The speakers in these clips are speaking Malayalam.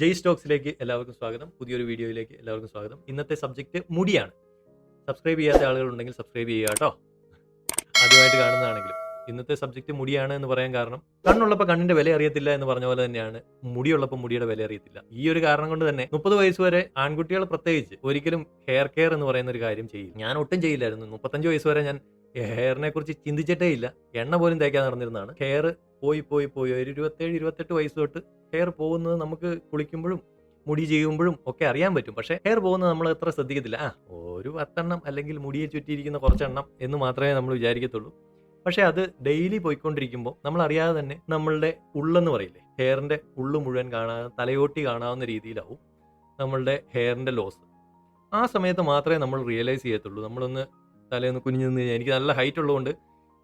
ജയ് സ്റ്റോക്സിലേക്ക് എല്ലാവർക്കും സ്വാഗതം. പുതിയൊരു വീഡിയോയിലേക്ക് എല്ലാവർക്കും സ്വാഗതം. ഇന്നത്തെ സബ്ജക്റ്റ് മുടിയാണ്. സബ്സ്ക്രൈബ് ചെയ്യാത്ത ആളുകളുണ്ടെങ്കിൽ സബ്സ്ക്രൈബ് ചെയ്യുക കേട്ടോ. ആദ്യമായിട്ട് കാണുന്നതാണെങ്കിലും. ഇന്നത്തെ സബ്ജക്റ്റ് മുടിയാണ് എന്ന് പറയാൻ കാരണം, കണ്ണുള്ളപ്പോൾ കണ്ണിന്റെ വില അറിയത്തില്ല എന്ന് പറഞ്ഞ പോലെ തന്നെയാണ് മുടിയുള്ളപ്പോൾ മുടിയുടെ വില അറിയത്തില്ല. ഈ ഒരു കാരണം കൊണ്ട് തന്നെ 30 വയസ്സ് വരെ ആൺകുട്ടികൾ പ്രത്യേകിച്ച് ഒരിക്കലും ഹെയർ കെയർ എന്ന് പറയുന്ന ഒരു കാര്യം ചെയ്യില്ല. ഞാൻ ഒട്ടും ചെയ്യില്ലായിരുന്നു. 35 വയസ്സ് വരെ ഞാൻ ഹെയറിനെ കുറിച്ച് ചിന്തിച്ചിട്ടേ ഇല്ല. എണ്ണ പോലും തേക്കാതെ നടന്നിരുന്നതാണ്. ഹെയർ പോയി ഒരു 27, 28 വയസ്സ് തൊട്ട് ഹെയർ പോകുന്നത് നമുക്ക് കുളിക്കുമ്പോഴും മുടി ചെയ്യുമ്പോഴും ഒക്കെ അറിയാൻ പറ്റും. പക്ഷേ ഹെയർ പോകുന്നത് നമ്മൾ അത്ര ശ്രദ്ധിക്കത്തില്ല. ഒരു 10 എണ്ണം അല്ലെങ്കിൽ മുടിയെ ചുറ്റിയിരിക്കുന്ന കുറച്ചെണ്ണം എന്ന് മാത്രമേ നമ്മൾ വിചാരിക്കത്തുള്ളൂ. പക്ഷേ അത് ഡെയിലി പോയിക്കൊണ്ടിരിക്കുമ്പോൾ നമ്മളറിയാതെ തന്നെ നമ്മളുടെ ഉള്ളെന്ന് പറയില്ലേ, ഹെയറിന്റെ ഉള്ളു മുഴുവൻ കാണാതെ തലയോട്ടി കാണാവുന്ന രീതിയിലാവും നമ്മളുടെ ഹെയറിന്റെ ലോസ്. ആ സമയത്ത് മാത്രമേ നമ്മൾ റിയലൈസ് ചെയ്യത്തുള്ളൂ. നമ്മളൊന്ന് തലയൊന്ന് കുനിഞ്ഞു നിന്ന് കഴിഞ്ഞാൽ, എനിക്ക് നല്ല ഹൈറ്റ് ഉള്ളതുകൊണ്ട്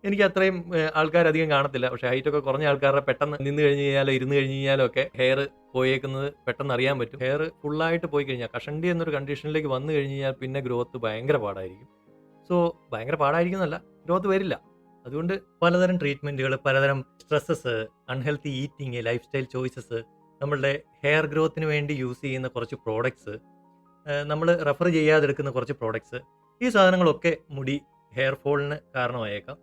എനിക്ക് അത്രയും ആൾക്കാരധികം കാണത്തില്ല. പക്ഷേ ഹൈറ്റൊക്കെ കുറഞ്ഞ ആൾക്കാരുടെ പെട്ടെന്ന് നിന്ന് കഴിഞ്ഞ് കഴിഞ്ഞാലോ ഇരുന്ന് കഴിഞ്ഞ് കഴിഞ്ഞാലോ ഒക്കെ ഹെയർ പോയേക്കുന്നത് പെട്ടെന്ന് അറിയാൻ പറ്റും. ഹെയർ ഫുള്ളായിട്ട് പോയി കഴിഞ്ഞാൽ, കഷണ്ടി എന്നൊരു കണ്ടീഷനിലേക്ക് വന്നു കഴിഞ്ഞ് കഴിഞ്ഞാൽ പിന്നെ ഗ്രോത്ത് ഭയങ്കര പാടായിരിക്കും. സോ ഭയങ്കര പാടായിരിക്കുന്നല്ല, ഗ്രോത്ത് വരില്ല. അതുകൊണ്ട് പലതരം ട്രീറ്റ്മെൻറ്റുകൾ, പലതരം stresses, unhealthy eating, life style choices, നമ്മളുടെ ഹെയർ ഗ്രോത്തിന് വേണ്ടി യൂസ് ചെയ്യുന്ന കുറച്ച് പ്രോഡക്ട്സ്, നമ്മൾ റെഫർ ചെയ്യാതെടുക്കുന്ന കുറച്ച് പ്രോഡക്ട്സ്, ഈ സാധനങ്ങളൊക്കെ മുടി ഹെയർ ഫോളിന് കാരണമായേക്കാം.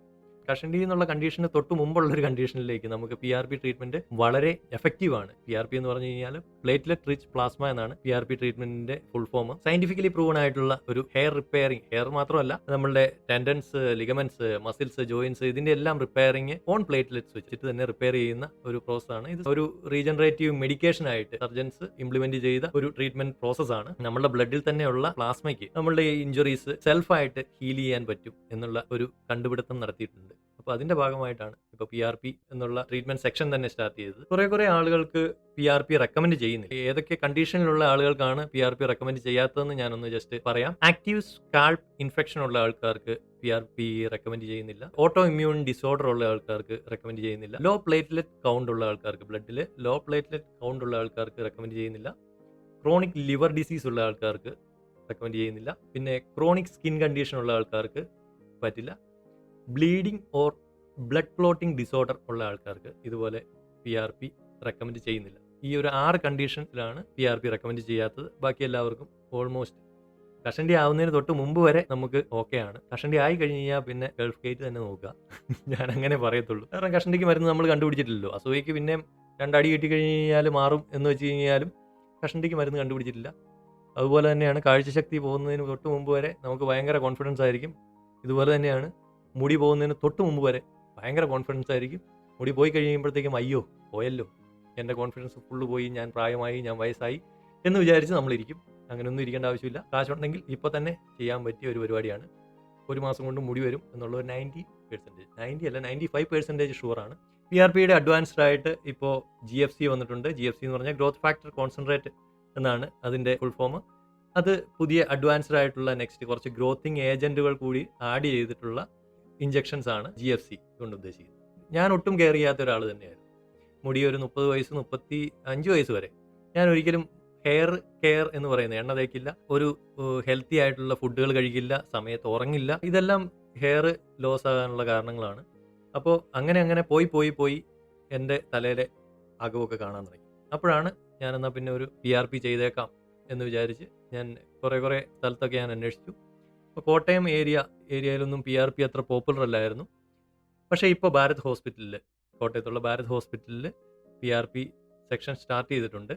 കഷണ്ടി എന്നുള്ള കണ്ടീഷന് തൊട്ട് മുമ്പുള്ള ഒരു കണ്ടീഷനിലേക്ക് നമുക്ക് PRP ട്രീറ്റ്മെന്റ് വളരെ എഫക്റ്റീവ് ആണ്. PRP എന്ന് പറഞ്ഞു കഴിഞ്ഞാൽ പ്ലേറ്റ്ലെറ്റ് റിച്ച് പ്ലാസ്മ എന്നാണ് PRP ട്രീറ്റ്മെന്റിന്റെ ഫുൾ ഫോം. സയന്റിഫിക്കലി പ്രൂവൺ ആയിട്ടുള്ള ഒരു ഹെയർ റിപ്പയറിംഗ്, ഹെയർ മാത്രമല്ല നമ്മളുടെ ടെൻഡൻസ്, ലിഗമെന്റ്സ്, മസിൽസ്, ജോയിന്റ്സ്, ഇതിന്റെ എല്ലാം റിപ്പയറിംഗ് ഓൺ പ്ലേറ്റ്ലെറ്റ്സ് വെച്ചിട്ട് തന്നെ റിപ്പയർ ചെയ്യുന്ന ഒരു പ്രോസസ് ആണ്. ഇത് ഒരു റീജനറേറ്റീവ് മെഡിക്കേഷൻ ആയിട്ട് സർജൻസ് ഇംപ്ലിമെന്റ് ചെയ്ത ഒരു ട്രീറ്റ്മെന്റ് പ്രോസസ് ആണ്. നമ്മുടെ ബ്ലഡിൽ തന്നെയുള്ള പ്ലാസ്മയ്ക്ക് നമ്മളുടെ ഇഞ്ചുറീസ് സെൽഫായിട്ട് ഹീൽ ചെയ്യാൻ പറ്റും എന്നുള്ള ഒരു കണ്ടുപിടുത്തം നടത്തിയിട്ടുണ്ട്. അപ്പോൾ അതിന്റെ ഭാഗമായിട്ടാണ് ഇപ്പോൾ PRP എന്നുള്ള ട്രീറ്റ്മെന്റ് സെക്ഷൻ തന്നെ സ്റ്റാർട്ട് ചെയ്തത്. കുറെ ആളുകൾക്ക് PRP റെക്കമെൻഡ് ചെയ്യുന്നില്ല. ഏതൊക്കെ കണ്ടീഷനിലുള്ള ആളുകൾക്കാണ് PRP റെക്കമെൻഡ് ചെയ്യാത്തതെന്ന് ഞാനൊന്ന് ജസ്റ്റ് പറയാം. ആക്റ്റീവ് സ്കാൾപ്പ് ഇൻഫെക്ഷൻ ഉള്ള ആൾക്കാർക്ക് PRP റെക്കമെൻഡ് ചെയ്യുന്നില്ല. ഓട്ടോ ഇമ്മ്യൂൺ ഡിസോർഡർ ഉള്ള ആൾക്കാർക്ക് റെക്കമെൻഡ് ചെയ്യുന്നില്ല. ലോ പ്ലേറ്റ്ലെറ്റ് കൗണ്ട് ഉള്ള ആൾക്കാർക്ക്, ബ്ലഡിൽ ലോ പ്ലേറ്റ്ലെറ്റ് കൗണ്ട് ഉള്ള ആൾക്കാർക്ക് റെക്കമെൻഡ് ചെയ്യുന്നില്ല. ക്രോണിക് ലിവർ ഡിസീസ് ഉള്ള ആൾക്കാർക്ക് റെക്കമെൻഡ് ചെയ്യുന്നില്ല. പിന്നെ ക്രോണിക് സ്കിൻ കണ്ടീഷൻ ഉള്ള ആൾക്കാർക്ക് പറ്റില്ല. Bleeding or blood clotting disorder ഉള്ള ആൾക്കാർക്ക് ഇതുപോലെ PRP റെക്കമെൻഡ് ചെയ്യുന്നില്ല. ഈ ഒരു 6 കണ്ടീഷനിലാണ് PRP റെക്കമെൻഡ് ചെയ്യാത്തത്. ബാക്കി എല്ലാവർക്കും ഓൾമോസ്റ്റ് കഷണ്ടി ആവുന്നതിന് തൊട്ട് മുമ്പ് വരെ നമുക്ക് ഓക്കെ ആണ്. കഷണ്ടി ആയി കഴിഞ്ഞ് കഴിഞ്ഞാൽ പിന്നെ ഗൾഫ് ഗേറ്റ് തന്നെ നോക്കുക. ഞാൻ അങ്ങനെ പറയത്തുള്ളൂ. കാരണം കഷണ്ടിക്ക് മരുന്ന് നമ്മൾ കണ്ടുപിടിച്ചിട്ടില്ലല്ലോ. അസൂയയ്ക്ക് പിന്നെയും 2 അടി കിട്ടി കഴിഞ്ഞ് കഴിഞ്ഞാൽ മാറും എന്ന് വെച്ച് കഴിഞ്ഞാലും കഷണ്ടിക്ക് മരുന്ന് കണ്ടുപിടിച്ചിട്ടില്ല. അതുപോലെ തന്നെയാണ് കാഴ്ചശക്തി പോകുന്നതിന് തൊട്ട് മുമ്പ് വരെ നമുക്ക് ഭയങ്കര കോൺഫിഡൻസ് ആയിരിക്കും. ഇതുപോലെ തന്നെയാണ് മുടി പോകുന്നതിന് തൊട്ട് മുമ്പ് വരെ ഭയങ്കര കോൺഫിഡൻസ് ആയിരിക്കും. മുടി പോയി കഴിയുമ്പോഴത്തേക്കും അയ്യോ പോയല്ലോ, എൻ്റെ കോൺഫിഡൻസ് ഫുള്ള് പോയി, ഞാൻ പ്രായമായി, ഞാൻ വയസ്സായി എന്ന് വിചാരിച്ച് നമ്മളിരിക്കും. അങ്ങനെയൊന്നും ഇരിക്കേണ്ട ആവശ്യമില്ല. കാശുണ്ടെങ്കിൽ ഇപ്പോൾ തന്നെ ചെയ്യാൻ പറ്റിയ ഒരു പരിപാടിയാണ്. ഒരു മാസം കൊണ്ട് മുടി വരും എന്നുള്ള ഒരു 90%, 90 അല്ല 95% ഷുവറാണ്. PRPയുടെ അഡ്വാൻസ്ഡ് ആയിട്ട് ഇപ്പോൾ GFC വന്നിട്ടുണ്ട്. GFC എന്ന് പറഞ്ഞാൽ ഗ്രോത്ത് ഫാക്ടർ കോൺസെൻട്രേറ്റ് എന്നാണ് അതിൻ്റെ ഫുൾ ഫോം. അത് പുതിയ അഡ്വാൻസ്ഡ് ആയിട്ടുള്ള നെക്സ്റ്റ് കുറച്ച് ഗ്രോത്തിങ് ഏജന്റുകൾ കൂടി ആഡ് ചെയ്തിട്ടുള്ള ഇഞ്ചക്ഷൻസ് ആണ് GFC കൊണ്ട് ഉദ്ദേശിക്കുന്നത്. ഞാൻ ഒട്ടും കെയർ ചെയ്യാത്ത ഒരാൾ തന്നെയായിരുന്നു. മുടി ഒരു 30 വയസ്സ്, 35 വയസ്സ് വരെ ഞാൻ ഒരിക്കലും ഹെയർ കെയർ എന്ന് പറയുന്നത്, എണ്ണ തേക്കില്ല, ഒരു ഹെൽത്തി ആയിട്ടുള്ള ഫുഡുകൾ കഴിക്കില്ല, സമയത്ത് ഉറങ്ങില്ല. ഇതെല്ലാം ഹെയർ ലോസ് ആകാനുള്ള കാരണങ്ങളാണ്. അപ്പോൾ അങ്ങനെ പോയി എൻ്റെ തലയിലെ അകമൊക്കെ കാണാൻ തുടങ്ങി. അപ്പോഴാണ് ഞാനെന്നാൽ പിന്നെ ഒരു PRP ചെയ്തേക്കാം എന്ന് വിചാരിച്ച് ഞാൻ കുറേ സ്ഥലത്തൊക്കെ ഞാൻ അന്വേഷിച്ചു. ഇപ്പോൾ കോട്ടയം ഏരിയയിലൊന്നും PRP അത്ര പോപ്പുലർ അല്ലായിരുന്നു. പക്ഷേ ഇപ്പോൾ ഭാരത് ഹോസ്പിറ്റലിൽ, കോട്ടയത്തുള്ള ഭാരത് ഹോസ്പിറ്റലിൽ PRP സെക്ഷൻ സ്റ്റാർട്ട് ചെയ്തിട്ടുണ്ട്.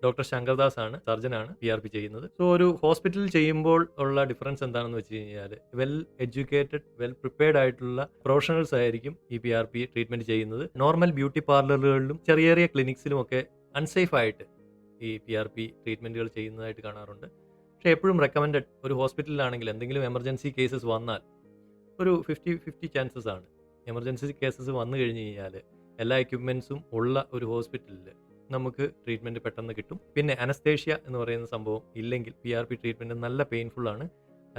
ഡോക്ടർ ശങ്കർദാസ് ആണ്, സർജനാണ് PRP ചെയ്യുന്നത്. സോ ഒരു ഹോസ്പിറ്റലിൽ ചെയ്യുമ്പോൾ ഉള്ള ഡിഫറൻസ് എന്താണെന്ന് വെച്ച് കഴിഞ്ഞാൽ, വെൽ എഡ്യൂക്കേറ്റഡ്, വെൽ പ്രിപ്പയർഡ് ആയിട്ടുള്ള പ്രൊഫഷണൽസ് ആയിരിക്കും ഈ PRP ട്രീറ്റ്മെൻറ്റ് ചെയ്യുന്നത്. നോർമൽ ബ്യൂട്ടി പാർലറുകളിലും ചെറിയ ക്ലിനിക്സിലും ഒക്കെ അൺസേഫ് ആയിട്ട് ഈ PRP ട്രീറ്റ്മെൻറ്റുകൾ ചെയ്യുന്നതായിട്ട് കാണാറുണ്ട്. പക്ഷേ എപ്പോഴും റെക്കമെൻഡഡ്, ഒരു ഹോസ്പിറ്റലിലാണെങ്കിൽ എന്തെങ്കിലും എമർജൻസി കേസസ് വന്നാൽ ഒരു 50-50 ചാൻസസ് ആണ്. എമർജൻസി കേസസ് വന്നു കഴിഞ്ഞ് കഴിഞ്ഞാൽ എല്ലാ എക്യുപ്മെൻസും ഉള്ള ഒരു ഹോസ്പിറ്റലിൽ നമുക്ക് ട്രീറ്റ്മെൻറ്റ് പെട്ടെന്ന് കിട്ടും. പിന്നെ അനസ്തേഷ്യ എന്ന് പറയുന്ന സംഭവം ഇല്ലെങ്കിൽ PRP ട്രീറ്റ്മെൻറ്റ് നല്ല പെയിൻഫുള്ളാണ്.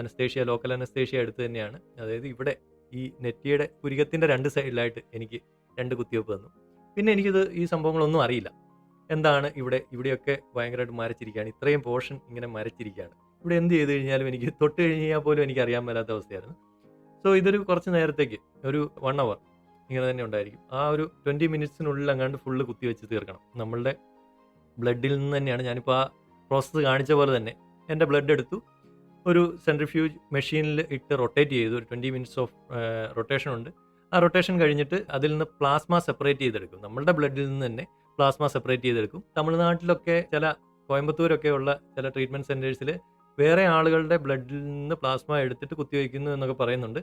അനസ്തേഷ്യ, ലോക്കൽ അനസ്തേഷ്യ എടുത്ത് തന്നെയാണ്. അതായത് ഇവിടെ ഈ നെറ്റിയുടെ പുരികത്തിൻ്റെ 2 സൈഡിലായിട്ട് എനിക്ക് 2 കുത്തിവെപ്പ് തന്നു. പിന്നെ ഈ സംഭവങ്ങളൊന്നും അറിയില്ല. എന്താണ് ഇവിടെയൊക്കെ ഭയങ്കരമായിട്ട് മരച്ചിരിക്കുകയാണ്, ഇത്രയും പോർഷൻ ഇങ്ങനെ മരച്ചിരിക്കുകയാണ്, ഇവിടെ എന്ത് ചെയ്ത് കഴിഞ്ഞാലും എനിക്ക് തൊട്ട് കഴിഞ്ഞ് കഴിഞ്ഞാൽ പോലും എനിക്ക് അറിയാൻ മേലാത്ത അവസ്ഥയായിരുന്നു. സോ ഇതൊരു കുറച്ച് നേരത്തേക്ക് ഒരു 1 അവർ ഇങ്ങനെ തന്നെ ഉണ്ടായിരിക്കും. ആ ഒരു 20 മിനിറ്റ്സിനുള്ളിൽ അങ്ങാണ്ട് ഫുള്ള് കുത്തിവെച്ച് തീർക്കണം. നമ്മളുടെ ബ്ലഡിൽ നിന്ന് തന്നെയാണ് ഞാനിപ്പോൾ ആ പ്രോസസ്സ് കാണിച്ച പോലെ തന്നെ എൻ്റെ ബ്ലഡ് എടുത്തു, ഒരു സെൻട്രിഫ്യൂജ് മെഷീനിൽ ഇട്ട് റൊട്ടേറ്റ് ചെയ്തു. ഒരു 20 മിനിറ്റ്സ് ഓഫ് റൊട്ടേഷൻ ഉണ്ട്. ആ റൊട്ടേഷൻ കഴിഞ്ഞിട്ട് അതിൽ നിന്ന് പ്ലാസ്മ സെപ്പറേറ്റ് ചെയ്തെടുക്കും. നമ്മളുടെ ബ്ലഡിൽ നിന്ന് തന്നെ പ്ലാസ്മ സെപ്പറേറ്റ് ചെയ്തെടുക്കും. തമിഴ്നാട്ടിലൊക്കെ കോയമ്പത്തൂരൊക്കെ ഉള്ള ചില ട്രീറ്റ്മെൻറ്റ് സെൻറ്റേഴ്സിൽ വേറെ ആളുകളുടെ ബ്ലഡിൽ നിന്ന് പ്ലാസ്മ എടുത്തിട്ട് കുത്തിവയ്ക്കുന്നു എന്നൊക്കെ പറയുന്നുണ്ട്.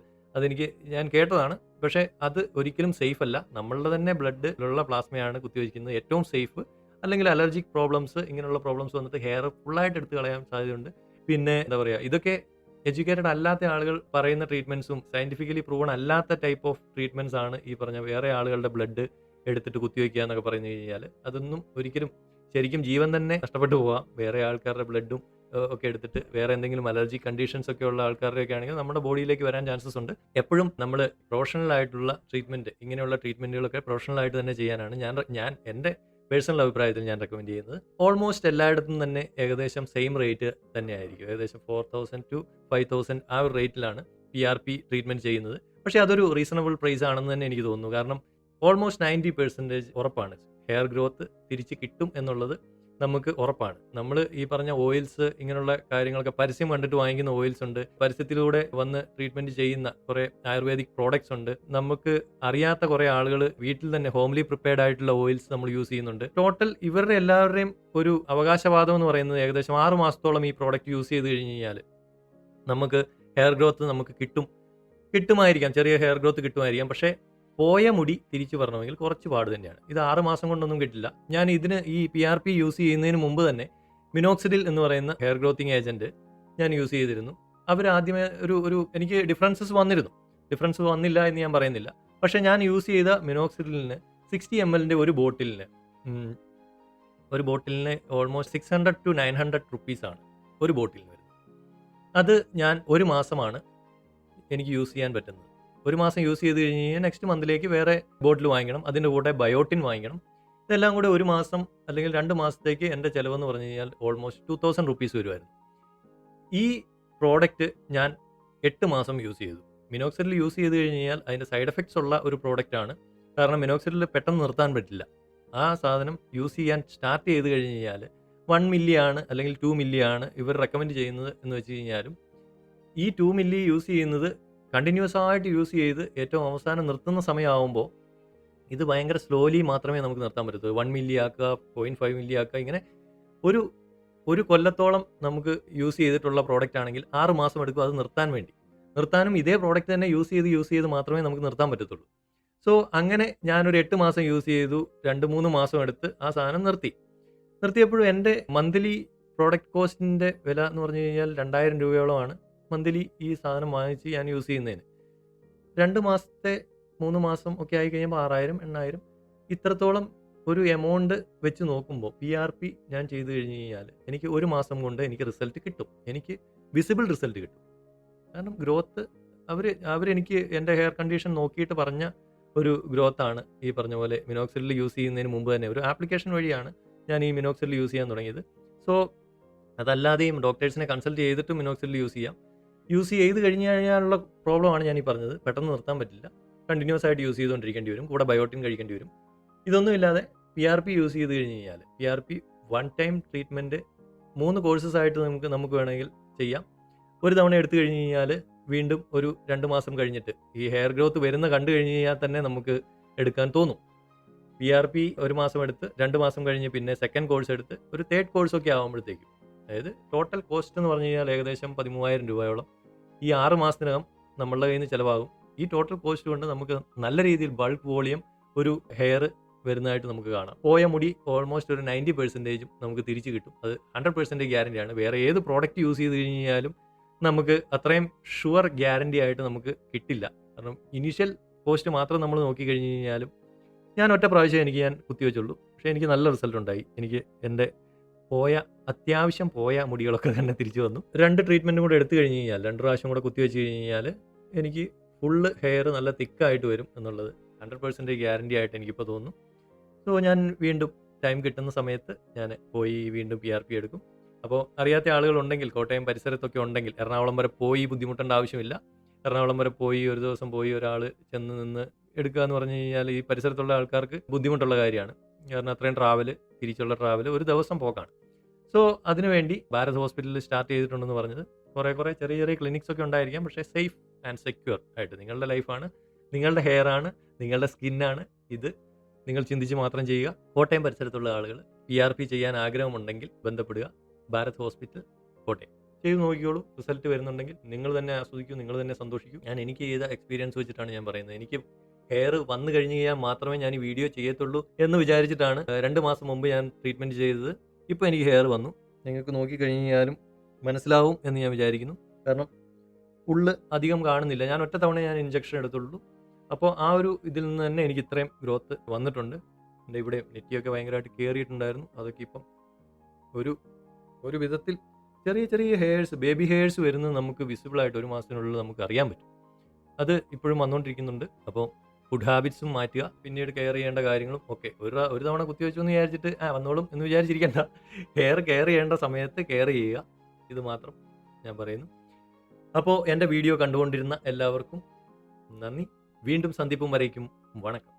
ഞാൻ കേട്ടതാണ്. പക്ഷേ അത് ഒരിക്കലും സേഫ് അല്ല. നമ്മളുടെ തന്നെ ബ്ലഡിലുള്ള പ്ലാസ്മയാണ് കുത്തിവയ്ക്കുന്നത് ഏറ്റവും സേഫ്. അല്ലെങ്കിൽ അലർജിക് പ്രോബ്ലംസ്, ഇങ്ങനെയുള്ള പ്രോബ്ലംസ് വന്നിട്ട് ഹെയർ ഫുള്ളായിട്ട് എടുത്ത് കളയാൻ സാധ്യതയുണ്ട്. പിന്നെ എന്താ പറയുക, ഇതൊക്കെ എഡ്യൂക്കേറ്റഡ് അല്ലാത്ത ആളുകൾ പറയുന്ന ട്രീറ്റ്മെൻറ്റ്സും സയൻറ്റിഫിക്കലി പ്രൂവൺ അല്ലാത്ത ടൈപ്പ് ഓഫ് ട്രീറ്റ്മെൻറ്റ്സ് ആണ് ഈ പറഞ്ഞ വേറെ ആളുകളുടെ ബ്ലഡ് എടുത്തിട്ട് കുത്തിവയ്ക്കുക എന്നൊക്കെ പറഞ്ഞു കഴിഞ്ഞാൽ അതൊന്നും ഒരിക്കലും, ശരിക്കും ജീവൻ തന്നെ നഷ്ടപ്പെട്ടു പോവാം. വേറെ ആൾക്കാരുടെ ബ്ലഡും ഒക്കെ എടുത്തിട്ട് വേറെ എന്തെങ്കിലും അലർജി കണ്ടീഷൻസ് ഒക്കെ ഉള്ള ആൾക്കാരുടെയൊക്കെ ആണെങ്കിൽ നമ്മുടെ ബോഡിയിലേക്ക് വരാൻ ചാൻസസ് ഉണ്ട്. എപ്പോഴും നമ്മൾ പ്രൊഫഷണൽ ആയിട്ടുള്ള ട്രീറ്റ്മെൻറ്റ്, ഇങ്ങനെയുള്ള ട്രീറ്റ്മെൻറ്റുകളൊക്കെ പ്രൊഫഷണൽ ആയിട്ട് തന്നെ ചെയ്യാനാണ് ഞാൻ എൻ്റെ പേഴ്സണൽ അഭിപ്രായത്തിൽ ഞാൻ റെക്കമെൻഡ് ചെയ്യുന്നത്. ഓൾമോസ്റ്റ് എല്ലായിടത്തും തന്നെ ഏകദേശം സെയിം റേറ്റ് തന്നെയായിരിക്കും. ഏകദേശം 4000 to 5000 ആ ഒരു റേറ്റിലാണ് PRP ട്രീറ്റ്മെൻറ്റ് ചെയ്യുന്നത്. പക്ഷേ അതൊരു റീസണബിൾ പ്രൈസ് ആണെന്ന് തന്നെ എനിക്ക് തോന്നുന്നു. കാരണം ഓൾമോസ്റ്റ് 90% ഉറപ്പാണ് ഹെയർ ഗ്രോത്ത് തിരിച്ച് കിട്ടും എന്നുള്ളത് നമുക്ക് ഉറപ്പാണ്. നമ്മൾ ഈ പറഞ്ഞ ഓയിൽസ്, ഇങ്ങനെയുള്ള കാര്യങ്ങളൊക്കെ പരസ്യം കണ്ടിട്ട് വാങ്ങിക്കുന്ന ഓയിൽസ് ഉണ്ട്. പരസ്യത്തിലൂടെ വന്ന് ട്രീറ്റ്മെൻറ്റ് ചെയ്യുന്ന കുറേ ആയുർവേദിക് പ്രോഡക്ട്സ് ഉണ്ട്. നമുക്ക് അറിയാത്ത കുറേ ആളുകൾ വീട്ടിൽ തന്നെ ഹോംലി പ്രിപ്പയർഡ് ആയിട്ടുള്ള ഓയിൽസ് നമ്മൾ യൂസ് ചെയ്യുന്നുണ്ട്. ടോട്ടൽ ഇവരുടെ എല്ലാവരുടെയും ഒരു അവകാശവാദം എന്ന് പറയുന്നത് ഏകദേശം 6 മാസത്തോളം ഈ പ്രോഡക്റ്റ് യൂസ് ചെയ്ത് കഴിഞ്ഞ് കഴിഞ്ഞാൽ നമുക്ക് ഹെയർ ഗ്രോത്ത് നമുക്ക് കിട്ടുമായിരിക്കാം, ചെറിയ ഹെയർ ഗ്രോത്ത് കിട്ടുമായിരിക്കാം. പക്ഷേ പോയ മുടി തിരിച്ചു വരണമെങ്കിൽ കുറച്ച് പാട് തന്നെയാണ്. ഇത് 6 മാസം കൊണ്ടൊന്നും കിട്ടില്ല. ഞാൻ ഈ PRP യൂസ് ചെയ്യുന്നതിന് മുമ്പ് തന്നെ മിനോക്സിഡിൽ എന്ന് പറയുന്ന ഹെയർ ഗ്രോത്തിങ് ഏജൻറ്റ് ഞാൻ യൂസ് ചെയ്തിരുന്നു. ആദ്യമേ എനിക്ക് ഡിഫറൻസസ് വന്നില്ല എന്ന് ഞാൻ പറയുന്നില്ല. പക്ഷേ ഞാൻ യൂസ് ചെയ്ത മിനോക്സിഡിലിന് 60 ml ഒരു ബോട്ടിലിന് ഓൾമോസ്റ്റ് 600 to 900 റുപ്പീസാണ് ഒരു ബോട്ടിലിന് വരുന്നത്. അത് ഞാൻ ഒരു മാസമാണ് എനിക്ക് യൂസ് ചെയ്യാൻ പറ്റുന്നത്. ഒരു മാസം യൂസ് ചെയ്ത് കഴിഞ്ഞ് കഴിഞ്ഞാൽ നെക്സ്റ്റ് മന്തിലേക്ക് വേറെ ബോട്ടിൽ വാങ്ങിക്കണം. അതിൻ്റെ കൂടെ ബയോട്ടിൻ വാങ്ങിക്കണം. ഇതെല്ലാം കൂടെ ഒരു മാസം അല്ലെങ്കിൽ 2 മാസത്തേക്ക് എൻ്റെ ചിലവെന്ന് പറഞ്ഞു കഴിഞ്ഞാൽ ഓൾമോസ്റ്റ് 2000 റുപ്പീസ് വരുമായിരുന്നു. ഈ പ്രോഡക്റ്റ് ഞാൻ 8 മാസം യൂസ് ചെയ്തു. മിനോക്സിഡിൽ യൂസ് ചെയ്ത് കഴിഞ്ഞ് കഴിഞ്ഞാൽ അതിൻ്റെ സൈഡ് എഫക്ട്സ് ഉള്ള ഒരു പ്രോഡക്റ്റാണ്. കാരണം മിനോക്സിഡിൽ പെട്ടെന്ന് നിർത്താൻ പറ്റില്ല. ആ സാധനം യൂസ് ചെയ്യാൻ സ്റ്റാർട്ട് ചെയ്ത് കഴിഞ്ഞ് കഴിഞ്ഞാൽ 1 മില്ലി ആണ് അല്ലെങ്കിൽ 2 മില്ലി ആണ് ഇവർ റെക്കമെൻഡ് ചെയ്യുന്നത് എന്ന് വെച്ച് കഴിഞ്ഞാലും ഈ 2 മില്ലി യൂസ് ചെയ്യുന്നത് കണ്ടിന്യൂസ് ആയിട്ട് യൂസ് ചെയ്ത് ഏറ്റവും അവസാനം നിർത്തുന്ന സമയമാകുമ്പോൾ ഇത് ഭയങ്കര സ്ലോലി മാത്രമേ നമുക്ക് നിർത്താൻ പറ്റത്തുള്ളൂ. 1 മില്ലി ആക്കുക, 0.5 മില്ലി ആക്കുക, ഇങ്ങനെ ഒരു കൊല്ലത്തോളം നമുക്ക് യൂസ് ചെയ്തിട്ടുള്ള പ്രോഡക്റ്റ് ആണെങ്കിൽ 6 മാസം എടുക്കും അത് നിർത്താനും ഇതേ പ്രോഡക്റ്റ് തന്നെ യൂസ് ചെയ്ത് മാത്രമേ നമുക്ക് നിർത്താൻ പറ്റത്തുള്ളൂ. സോ അങ്ങനെ ഞാനൊരു 8 മാസം യൂസ് ചെയ്തു. 2-3 മാസം എടുത്ത് ആ സാധനം നിർത്തിയപ്പോഴും എൻ്റെ മന്ത്ലി പ്രോഡക്റ്റ് കോസ്റ്റിൻ്റെ വില എന്ന് പറഞ്ഞു കഴിഞ്ഞാൽ 2000 രൂപയോളമാണ് മന്ത്ലി ഈ സാധനം വാങ്ങിച്ച് ഞാൻ യൂസ് ചെയ്യുന്നതിന്. 2 മാസത്തെ 3 മാസം ഒക്കെ ആയി കഴിയുമ്പോൾ 6000, 8000 ഇത്രത്തോളം ഒരു എമൗണ്ട് വെച്ച് നോക്കുമ്പോൾ PRP ഞാൻ ചെയ്ത് കഴിഞ്ഞ് കഴിഞ്ഞാൽ എനിക്ക് ഒരു മാസം കൊണ്ട് എനിക്ക് റിസൾട്ട് കിട്ടും. എനിക്ക് വിസിബിൾ റിസൾട്ട് കിട്ടും. കാരണം ഗ്രോത്ത് അവരെനിക്ക് എൻ്റെ ഹെയർ കണ്ടീഷൻ നോക്കിയിട്ട് പറഞ്ഞ ഒരു ഗ്രോത്താണ് ഈ പറഞ്ഞ പോലെ മിനോക്സിഡിൽ യൂസ് ചെയ്യുന്നതിന് മുമ്പ് തന്നെ ഒരു ആപ്ലിക്കേഷൻ വഴിയാണ് ഞാൻ ഈ മിനോക്സിഡിൽ യൂസ് ചെയ്യാൻ തുടങ്ങിയത്. സോ അതല്ലാതെയും ഡോക്ടേഴ്സിനെ കൺസൾട്ട് ചെയ്തിട്ട് മിനോക്സിഡിൽ യൂസ് ചെയ്ത് കഴിഞ്ഞ് കഴിഞ്ഞാലുള്ള പ്രോബ്ലമാണ് ഞാൻ ഈ പറഞ്ഞത്. പെട്ടെന്ന് നിർത്താൻ പറ്റില്ല. കണ്ടിന്യൂസ് ആയിട്ട് യൂസ് ചെയ്തുകൊണ്ടിരിക്കേണ്ടി വരും. കൂടെ ബയോട്ടിൻ കഴിക്കേണ്ടി വരും. ഇതൊന്നുമില്ലാതെ PRP യൂസ് ചെയ്ത് കഴിഞ്ഞ് കഴിഞ്ഞാൽ PRP 1 ടൈം ട്രീറ്റ്മെൻറ്റ് 3 കോഴ്സസ് ആയിട്ട് നമുക്ക് വേണമെങ്കിൽ ചെയ്യാം. ഒരു തവണ എടുത്തു കഴിഞ്ഞ് കഴിഞ്ഞാൽ വീണ്ടും ഒരു 2 മാസം കഴിഞ്ഞിട്ട് ഈ ഹെയർ ഗ്രോത്ത് കണ്ടു കഴിഞ്ഞ് കഴിഞ്ഞാൽ തന്നെ നമുക്ക് എടുക്കാൻ തോന്നും. PRP ഒരു മാസം എടുത്ത് 2 മാസം കഴിഞ്ഞ് പിന്നെ സെക്കൻഡ് കോഴ്സ് എടുത്ത് ഒരു തേർഡ് കോഴ്സൊക്കെ ആകുമ്പോഴത്തേക്കും, അതായത് ടോട്ടൽ കോസ്റ്റ് എന്ന് പറഞ്ഞു കഴിഞ്ഞാൽ ഏകദേശം 13,000 രൂപയോളം ഈ 6 മാസത്തിനകം നമ്മളുടെ കയ്യിൽ നിന്ന് ചിലവാകും. ഈ ടോട്ടൽ കോസ്റ്റ് കൊണ്ട് നമുക്ക് നല്ല രീതിയിൽ ബൾക്ക് വോളിയം ഒരു ഹെയർ വരുന്നതായിട്ട് നമുക്ക് കാണാം. പോയ മുടി ഓൾമോസ്റ്റ് ഒരു 90% നമുക്ക് തിരിച്ച് കിട്ടും. അത് 100% ഗ്യാരണ്ടിയാണ്. വേറെ ഏത് പ്രോഡക്റ്റ് യൂസ് ചെയ്ത് കഴിഞ്ഞാലും നമുക്ക് അത്രയും ഷുവർ ഗ്യാരണ്ടി ആയിട്ട് നമുക്ക് കിട്ടില്ല. കാരണം ഇനീഷ്യൽ കോസ്റ്റ് മാത്രം നമ്മൾ നോക്കിക്കഴിഞ്ഞ് കഴിഞ്ഞാലും ഞാൻ ഒറ്റ പ്രാവശ്യം ഞാൻ കുത്തിവെച്ചുള്ളൂ. പക്ഷേ എനിക്ക് നല്ല റിസൾട്ട് ഉണ്ടായി. എനിക്ക് എൻ്റെ അത്യാവശ്യം പോയ മുടികളൊക്കെ തന്നെ തിരിച്ചു വന്നു. 2 ട്രീറ്റ്മെൻറ്റും കൂടെ എടുത്തു കഴിഞ്ഞ് കഴിഞ്ഞാൽ 2 പ്രാവശ്യം കൂടെ കുത്തിവെച്ച് കഴിഞ്ഞ് കഴിഞ്ഞാൽ എനിക്ക് ഫുള്ള് ഹെയർ നല്ല തിക്കായിട്ട് വരും എന്നുള്ളത് 100% ഗ്യാരണ്ടി ആയിട്ട് എനിക്കിപ്പോൾ തോന്നുന്നു. സോ ഞാൻ വീണ്ടും ടൈം കിട്ടുന്ന സമയത്ത് ഞാൻ പോയി വീണ്ടും PRP എടുക്കും. അപ്പോൾ അറിയാത്ത ആളുകളുണ്ടെങ്കിൽ, കോട്ടയം പരിസരത്തൊക്കെ ഉണ്ടെങ്കിൽ, എറണാകുളം വരെ പോയി ബുദ്ധിമുട്ടേണ്ട ആവശ്യമില്ല. എറണാകുളം വരെ പോയി ഒരു ദിവസം പോയി ഒരാൾ ചെന്ന് നിന്ന് എടുക്കുക എന്ന് പറഞ്ഞു കഴിഞ്ഞാൽ ഈ പരിസരത്തുള്ള ആൾക്കാർക്ക് ബുദ്ധിമുട്ടുള്ള കാര്യമാണ്. കാരണം അത്രയും ട്രാവൽ തിരിച്ചുള്ള ട്രാവൽ ഒരു ദിവസം പോക്കാണ്. സോ അതിനുവേണ്ടി ഭാരത് ഹോസ്പിറ്റലിൽ സ്റ്റാർട്ട് ചെയ്തിട്ടുണ്ടെന്ന് പറഞ്ഞത് കുറേ ചെറിയ ചെറിയ ക്ലിനിക്സ് ഒക്കെ ഉണ്ടായിരിക്കാം. പക്ഷേ സേഫ് ആൻഡ് സെക്യൂർ ആയിട്ട് നിങ്ങളുടെ ലൈഫാണ്, നിങ്ങളുടെ ഹെയർ ആണ്, നിങ്ങളുടെ സ്കിന്നാണ്. ഇത് നിങ്ങൾ ചിന്തിച്ച് മാത്രം ചെയ്യുക. കോട്ടയം പരിസരത്തുള്ള ആളുകൾ PRP ചെയ്യാൻ ആഗ്രഹമുണ്ടെങ്കിൽ ബന്ധപ്പെടുക. ഭാരത് ഹോസ്പിറ്റൽ കോട്ടയം. ചെയ്ത് നോക്കിക്കോളൂ. റിസൾട്ട് വരുന്നുണ്ടെങ്കിൽ നിങ്ങൾ തന്നെ ആസ്വദിക്കൂ, നിങ്ങൾ തന്നെ സന്തോഷിക്കൂ. എനിക്ക് ചെയ്ത എക്സ്പീരിയൻസ് വെച്ചിട്ടാണ് ഞാൻ പറയുന്നത്. എനിക്ക് ഹെയർ വന്നു കഴിഞ്ഞ് കഴിഞ്ഞാൽ മാത്രമേ ഞാൻ ഈ വീഡിയോ ചെയ്യത്തുള്ളൂ എന്ന് വിചാരിച്ചിട്ടാണ് 2 മാസം മുമ്പ് ഞാൻ ട്രീറ്റ്മെൻറ്റ് ചെയ്തത്. ഇപ്പോൾ എനിക്ക് ഹെയർ വന്നു. നിങ്ങൾക്ക് നോക്കിക്കഴിഞ്ഞ് കഴിഞ്ഞാലും മനസ്സിലാവും എന്ന് ഞാൻ വിചാരിക്കുന്നു. കാരണം ഉള്ള് അധികം കാണുന്നില്ല. ഞാൻ ഒറ്റ തവണ ഇഞ്ചക്ഷൻ എടുത്തുള്ളൂ. അപ്പോൾ ആ ഒരു ഇതിൽ നിന്ന് തന്നെ എനിക്ക് ഇത്രയും ഗ്രോത്ത് വന്നിട്ടുണ്ട്. എൻ്റെ ഇവിടെ നെറ്റിയൊക്കെ ഭയങ്കരമായിട്ട് കയറിയിട്ടുണ്ടായിരുന്നു. അതൊക്കെ ഇപ്പം ഒരു വിധത്തിൽ ചെറിയ ഹെയർസ്, ബേബി ഹെയർസ് വരുന്നത് നമുക്ക് വിസിബിളായിട്ട് 1 മാസത്തിനുള്ളിൽ നമുക്ക് അറിയാൻ പറ്റും. അത് ഇപ്പോഴും വന്നുകൊണ്ടിരിക്കുന്നുണ്ട്. അപ്പോൾ ഫുഡ് ഹാബിറ്റ്സും മാറ്റുക, പിന്നീട് കെയർ ചെയ്യേണ്ട കാര്യങ്ങളും ഒക്കെ. ഒരു തവണ കുത്തിവെച്ചു എന്ന് വിചാരിച്ചിട്ട് വന്നോളും എന്ന് വിചാരിച്ചിരിക്കേണ്ട. ഹെയർ കെയർ ചെയ്യേണ്ട സമയത്ത് കെയർ ചെയ്യുക. ഇത് മാത്രം ഞാൻ പറയുന്നു. അപ്പോൾ എൻ്റെ വീഡിയോ കണ്ടുകൊണ്ടിരുന്ന എല്ലാവർക്കും നന്ദി. വീണ്ടും സന്ദിപ്പും വരയ്ക്കും. വണക്കം.